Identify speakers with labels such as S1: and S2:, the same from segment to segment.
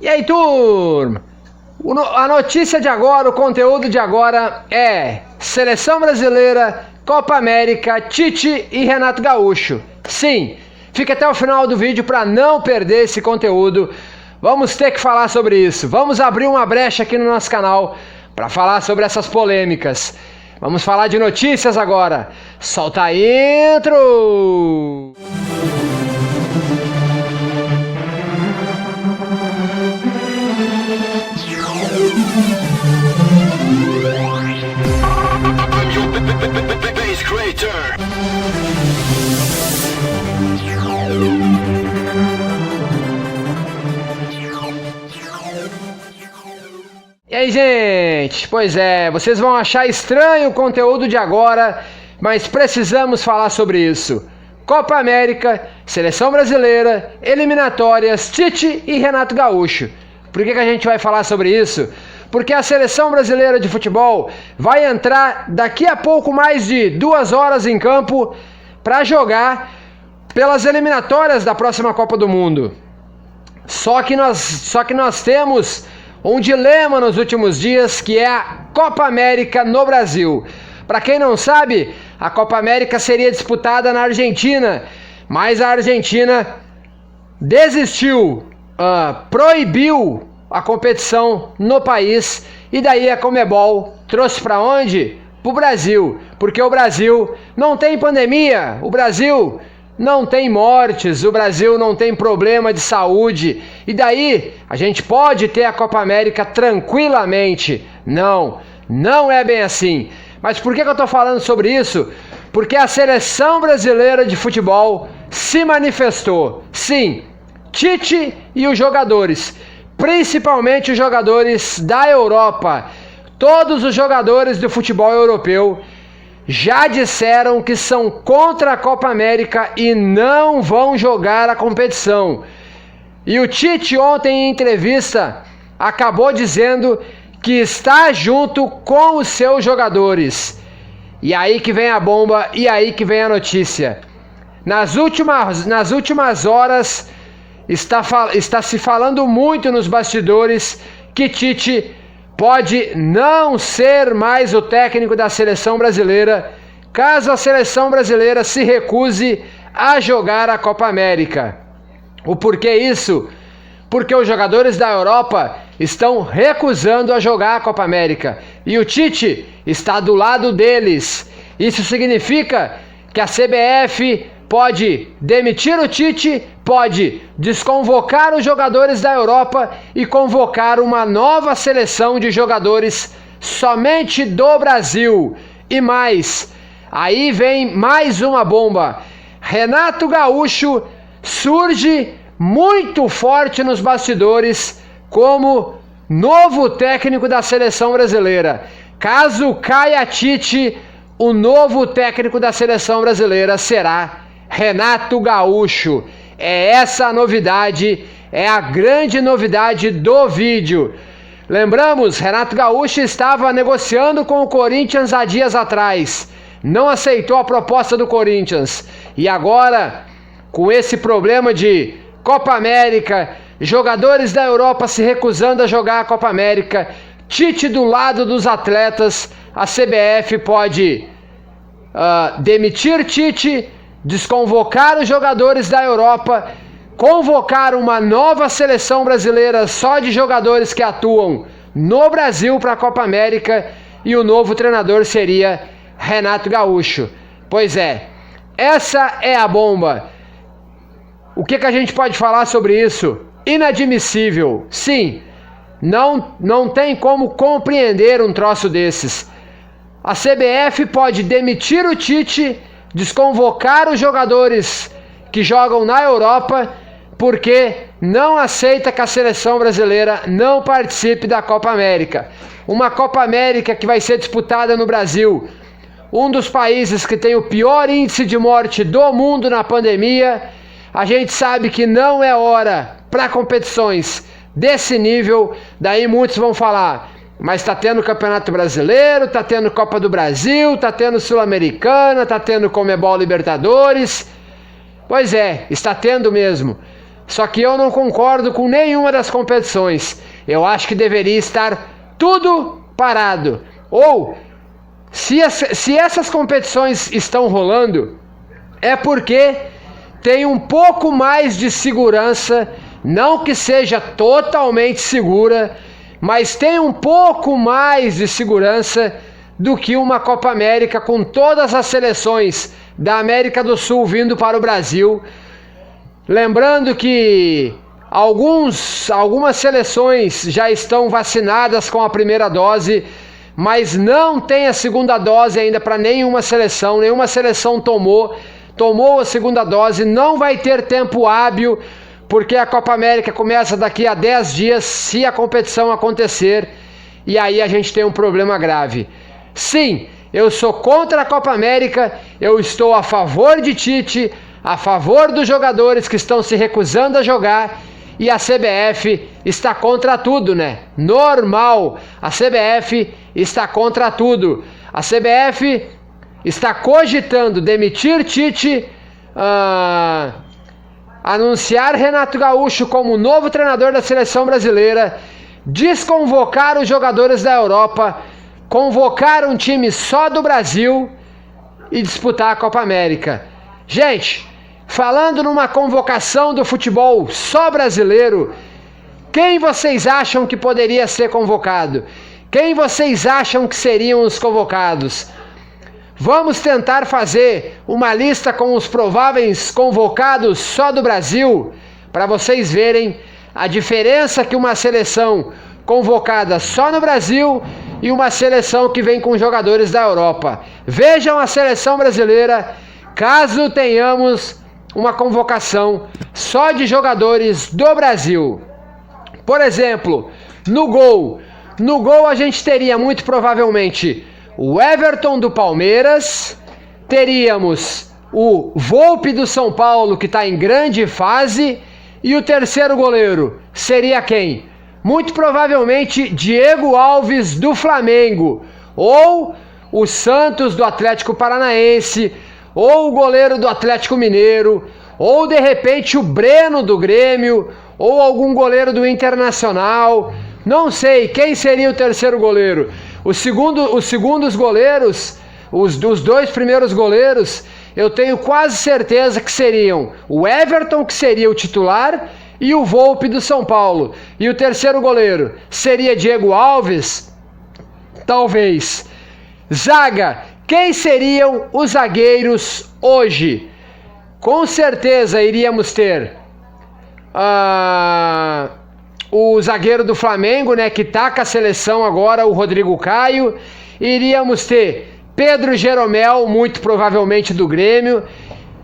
S1: E aí, turma? A notícia de agora, o conteúdo de agora é Seleção Brasileira, Copa América, Tite e Renato Gaúcho. Sim, fica até o final do vídeo para não perder esse conteúdo. Vamos ter que falar sobre isso. Vamos abrir uma brecha aqui no nosso canal para falar sobre essas polêmicas. Vamos falar de notícias agora. Solta a intro! E aí, gente? Pois é, vocês vão achar estranho o conteúdo de agora, mas precisamos falar sobre isso. Copa América, Seleção Brasileira, eliminatórias, Tite e Renato Gaúcho. Por que a gente vai falar sobre isso? Porque a Seleção Brasileira de Futebol vai entrar daqui a pouco mais de 2 horas em campo para jogar pelas eliminatórias da próxima Copa do Mundo. Só que nós temos um dilema nos últimos dias, que é a Copa América no Brasil. Para quem não sabe, a Copa América seria disputada na Argentina, mas a Argentina desistiu, proibiu a competição no país, e daí a Conmebol trouxe para onde? Para o Brasil, porque o Brasil não tem pandemia, o Brasil não tem mortes, o Brasil não tem problema de saúde, e daí a gente pode ter a Copa América tranquilamente. Não é bem assim. Mas por que eu estou falando sobre isso? Porque a Seleção Brasileira de Futebol se manifestou. Sim, Tite e os jogadores, principalmente os jogadores da Europa, todos os jogadores do futebol europeu já disseram que são contra a Copa América e não vão jogar a competição. E o Tite ontem em entrevista acabou dizendo que está junto com os seus jogadores. E aí que vem a bomba, e aí que vem a notícia. Nas últimas horas está se falando muito nos bastidores que Tite pode não ser mais o técnico da Seleção Brasileira, caso a Seleção Brasileira se recuse a jogar a Copa América. O porquê isso? Porque os jogadores da Europa estão recusando a jogar a Copa América e o Tite está do lado deles. Isso significa que a CBF pode demitir o Tite, pode desconvocar os jogadores da Europa e convocar uma nova seleção de jogadores somente do Brasil. E mais, aí vem mais uma bomba. Renato Gaúcho surge muito forte nos bastidores como novo técnico da Seleção Brasileira. Caso caia Tite, o novo técnico da Seleção Brasileira será Renato Gaúcho. É essa a novidade, é a grande novidade do vídeo. Lembramos, Renato Gaúcho estava negociando com o Corinthians há dias atrás. Não aceitou a proposta do Corinthians. E agora, com esse problema de Copa América, jogadores da Europa se recusando a jogar a Copa América, Tite do lado dos atletas, a CBF pode demitir Tite, desconvocar os jogadores da Europa, convocar uma nova seleção brasileira só de jogadores que atuam no Brasil para a Copa América, e o novo treinador seria Renato Gaúcho. Pois é, essa é a bomba. O que a gente pode falar sobre isso? Inadmissível. Sim, não tem como compreender um troço desses. A CBF pode demitir o Tite, desconvocar os jogadores que jogam na Europa, porque não aceita que a Seleção Brasileira não participe da Copa América. Uma Copa América que vai ser disputada no Brasil, um dos países que tem o pior índice de morte do mundo na pandemia. A gente sabe que não é hora para competições desse nível. Daí muitos vão falar, mas está tendo Campeonato Brasileiro, está tendo Copa do Brasil, está tendo Sul-Americana, está tendo Conmebol Libertadores. Pois é, está tendo mesmo. Só que eu não concordo com nenhuma das competições. Eu acho que deveria estar tudo parado. Ou, se essas competições estão rolando, é porque tem um pouco mais de segurança, não que seja totalmente segura, mas tem um pouco mais de segurança do que uma Copa América com todas as seleções da América do Sul vindo para o Brasil. Lembrando que algumas seleções já estão vacinadas com a primeira dose, mas não tem a segunda dose ainda para nenhuma seleção tomou a segunda dose, não vai ter tempo hábil, porque a Copa América começa daqui a 10 dias, se a competição acontecer, e aí a gente tem um problema grave. Sim, eu sou contra a Copa América, eu estou a favor de Tite, a favor dos jogadores que estão se recusando a jogar, e a CBF está contra tudo, né? Normal, a CBF está contra tudo. A CBF está cogitando demitir Tite, anunciar Renato Gaúcho como novo treinador da seleção brasileira, desconvocar os jogadores da Europa, convocar um time só do Brasil e disputar a Copa América. Gente, falando numa convocação do futebol só brasileiro, quem vocês acham que poderia ser convocado? Quem vocês acham que seriam os convocados? Vamos tentar fazer uma lista com os prováveis convocados só do Brasil, para vocês verem a diferença que uma seleção convocada só no Brasil e uma seleção que vem com jogadores da Europa. Vejam a seleção brasileira, caso tenhamos uma convocação só de jogadores do Brasil. Por exemplo, no gol a gente teria muito provavelmente o Everton do Palmeiras, teríamos o Volpi do São Paulo, que está em grande fase, e o terceiro goleiro seria quem? Muito provavelmente Diego Alves do Flamengo, ou o Santos do Atlético Paranaense, ou o goleiro do Atlético Mineiro, ou de repente o Breno do Grêmio, ou algum goleiro do Internacional. Não sei quem seria o terceiro goleiro. Os segundos goleiros, os dois primeiros goleiros, eu tenho quase certeza que seriam o Everton, que seria o titular, e o Volpi do São Paulo. E o terceiro goleiro seria Diego Alves? Talvez. Zaga, quem seriam os zagueiros hoje? Com certeza iríamos ter o zagueiro do Flamengo, né, que tá com a seleção agora, o Rodrigo Caio. Iríamos ter Pedro Jeromel, muito provavelmente do Grêmio.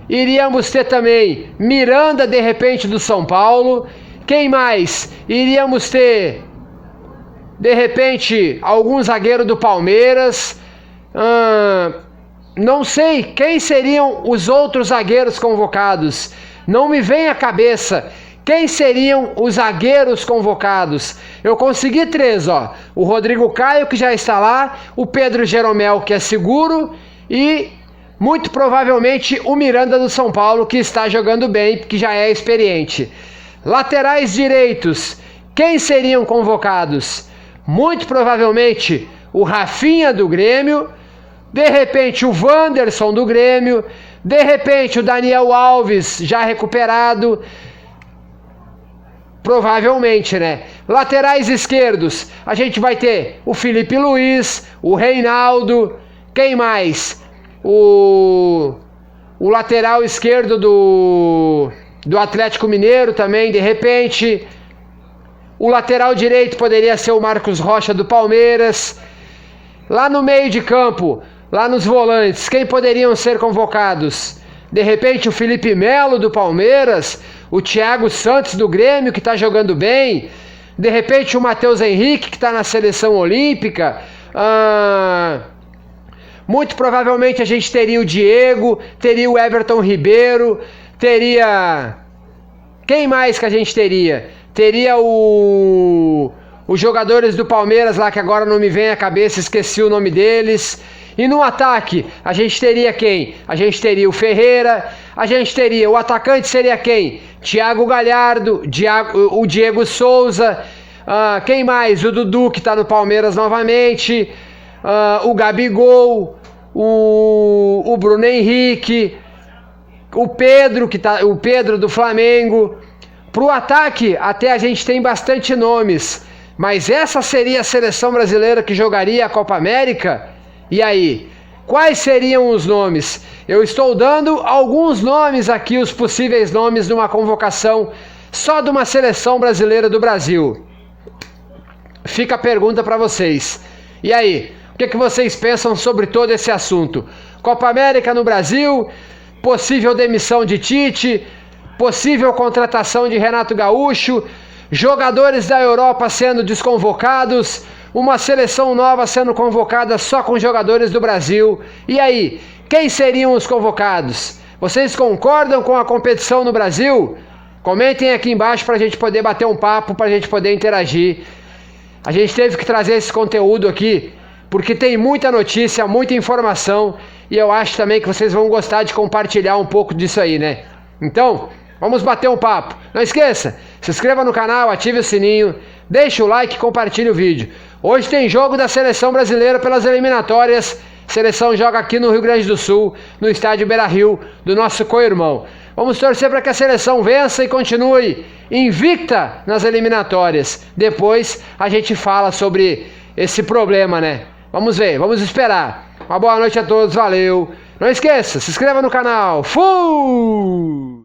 S1: Iríamos ter também Miranda, de repente, do São Paulo. Quem mais? Iríamos ter, de repente, algum zagueiro do Palmeiras. Não sei quem seriam os outros zagueiros convocados. Não me vem à cabeça quem seriam os zagueiros convocados. Eu consegui 3, ó. O Rodrigo Caio, que já está lá, o Pedro Jeromel, que é seguro, e muito provavelmente o Miranda do São Paulo, que está jogando bem, que já é experiente. Laterais direitos, quem seriam convocados? Muito provavelmente o Rafinha do Grêmio, de repente o Wanderson do Grêmio, de repente o Daniel Alves já recuperado, provavelmente, né? Laterais esquerdos, a gente vai ter o Felipe Luiz, o Reinaldo, quem mais? O lateral esquerdo do Atlético Mineiro também, de repente. O lateral direito poderia ser o Marcos Rocha do Palmeiras. Lá no meio de campo, lá nos volantes, quem poderiam ser convocados? De repente o Felipe Melo do Palmeiras, o Thiago Santos do Grêmio, que está jogando bem. De repente o Matheus Henrique, que está na seleção olímpica. Muito provavelmente a gente teria o Diego, teria o Everton Ribeiro, teria... Quem mais que a gente teria? Teria os jogadores do Palmeiras lá, que agora não me vem à cabeça, esqueci o nome deles. E no ataque, a gente teria quem? A gente teria o Ferreira, a gente teria... O atacante seria quem? Thiago Galhardo, o Diego Souza, quem mais? O Dudu, que está no Palmeiras novamente, o Gabigol, o Bruno Henrique, o Pedro do Flamengo. Pro ataque, até a gente tem bastante nomes, mas essa seria a seleção brasileira que jogaria a Copa América? E aí? Quais seriam os nomes? Eu estou dando alguns nomes aqui, os possíveis nomes de uma convocação só de uma seleção brasileira do Brasil. Fica a pergunta para vocês. E aí? O que vocês pensam sobre todo esse assunto? Copa América no Brasil, possível demissão de Tite, possível contratação de Renato Gaúcho, jogadores da Europa sendo desconvocados, uma seleção nova sendo convocada só com jogadores do Brasil. E aí, quem seriam os convocados? Vocês concordam com a competição no Brasil? Comentem aqui embaixo para a gente poder bater um papo, para a gente poder interagir. A gente teve que trazer esse conteúdo aqui, porque tem muita notícia, muita informação, e eu acho também que vocês vão gostar de compartilhar um pouco disso aí, né? Então, vamos bater um papo. Não esqueça, se inscreva no canal, ative o sininho, deixe o like e compartilhe o vídeo. Hoje tem jogo da seleção brasileira pelas eliminatórias. A seleção joga aqui no Rio Grande do Sul, no estádio Beira-Rio, do nosso co-irmão. Vamos torcer para que a seleção vença e continue invicta nas eliminatórias. Depois a gente fala sobre esse problema, né? Vamos ver, vamos esperar. Uma boa noite a todos, valeu. Não esqueça, se inscreva no canal. Fui!